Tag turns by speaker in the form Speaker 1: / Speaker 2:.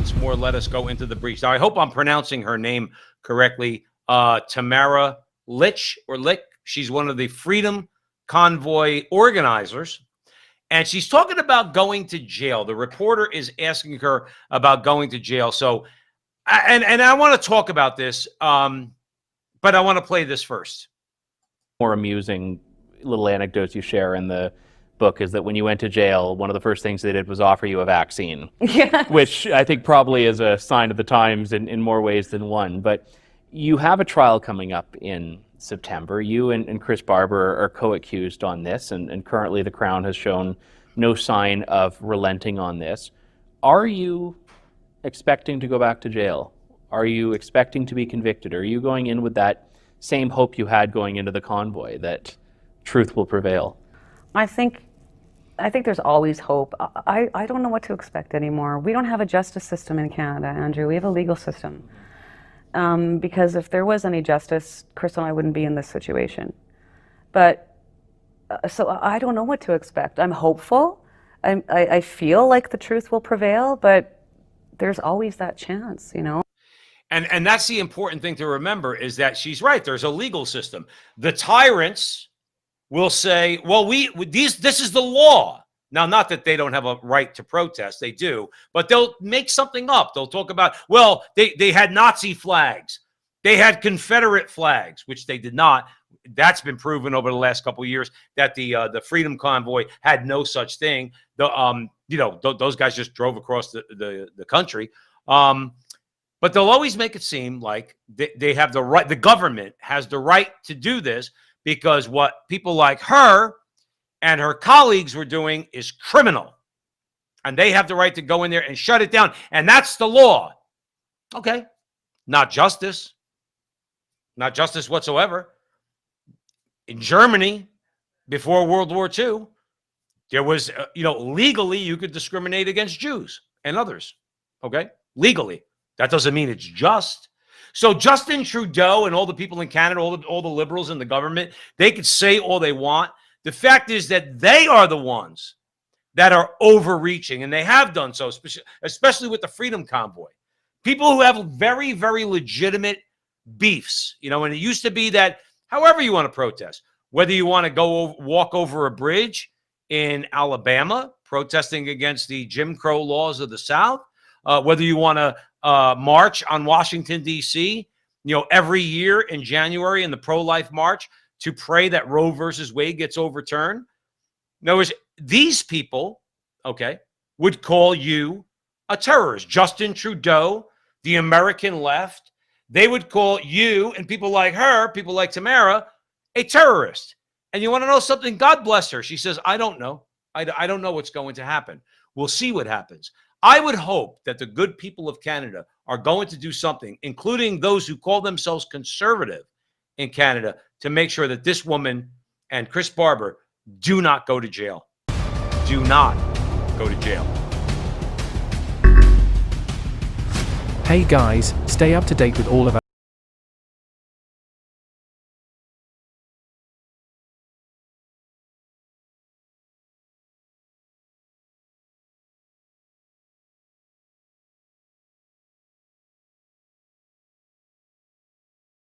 Speaker 1: once more. Let us go into the breach. Now, I hope I'm pronouncing her name correctly. Tamara Lich or Lick. She's one of the Freedom Convoy organizers. And she's talking about going to jail. The reporter is asking her about going to jail. So, and I want to talk about this, but I want to play this first.
Speaker 2: More amusing little anecdotes you share in the book is that when you went to jail, one of the first things they did was offer you a vaccine, which I think probably is a sign of the times in more ways than one. But you have a trial coming up in September. You and Chris Barber are co-accused on this, and currently the Crown has shown no sign of relenting on this. Are you expecting to go back to jail? Are you expecting to be convicted? Are you going in with that same hope you had going into the convoy that truth will prevail?
Speaker 3: I think there's always hope. I don't know what to expect anymore. We don't have a justice system in Canada, Andrew. We have a legal system. Because if there was any justice, Chris and I wouldn't be in this situation. But so I don't know what to expect. I'm hopeful. I feel like the truth will prevail, but there's always that chance, you know?
Speaker 1: And that's the important thing to remember, is that she's right. There's a legal system. The tyrants will say, well, this is the law. Now, not that they don't have a right to protest, they do, but they'll make something up. They'll talk about, well, they had Nazi flags. They had Confederate flags, which they did not. That's been proven over the last couple of years that the Freedom Convoy had no such thing. Those guys just drove across the country. But they'll always make it seem like they have the right, the government has the right to do this because what people like her and her colleagues were doing is criminal. And they have the right to go in there and shut it down. And that's the law. Okay. Not justice. Not justice whatsoever. In Germany, before World War II, there was, legally you could discriminate against Jews and others. Okay. Legally. That doesn't mean it's just. So Justin Trudeau and all the people in Canada, all the liberals in the government, they could say all they want. The fact is that they are the ones that are overreaching, and they have done so, especially with the Freedom Convoy. People who have very, very legitimate beefs, and it used to be that however you want to protest, whether you want to walk over a bridge in Alabama, protesting against the Jim Crow laws of the South, whether you want to march on Washington, D.C., every year in January in the pro-life march to pray that Roe versus Wade gets overturned. In other words, these people, would call you a terrorist. Justin Trudeau, the American left, they would call you and people like her, people like Tamara, a terrorist. And you want to know something? God bless her. She says, I don't know. I don't know what's going to happen. We'll see what happens. I would hope that the good people of Canada are going to do something, including those who call themselves conservative in Canada, to make sure that this woman and Chris Barber do not go to jail. Do not go to jail.
Speaker 4: Hey guys, stay up to date with all of our